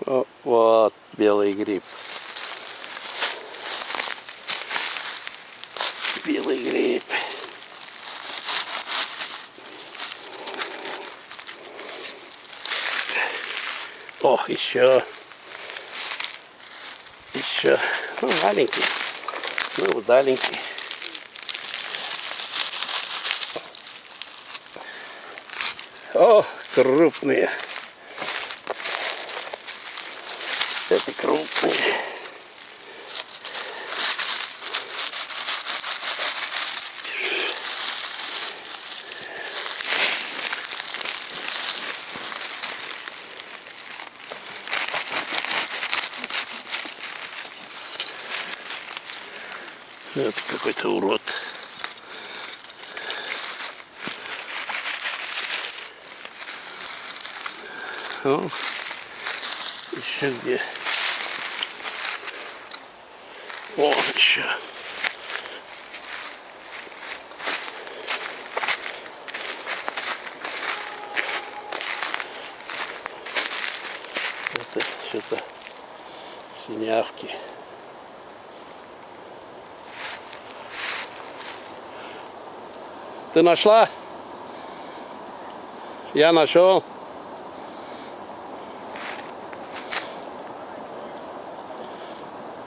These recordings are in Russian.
О, вот белый гриб. Белый гриб. Ох, еще. Ну, маленький. Ну, удаленький. О, крупные. Это крупные. Это какой-то урод. О, еще где? Вон еще. Это что-то синявки. Ты нашла? Я нашел.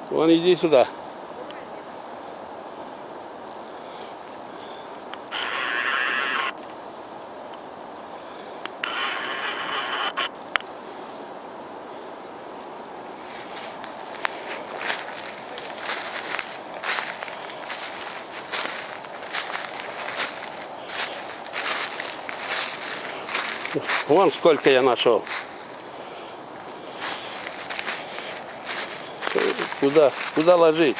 Вон, иди сюда. Вон сколько я нашел. Куда ложить?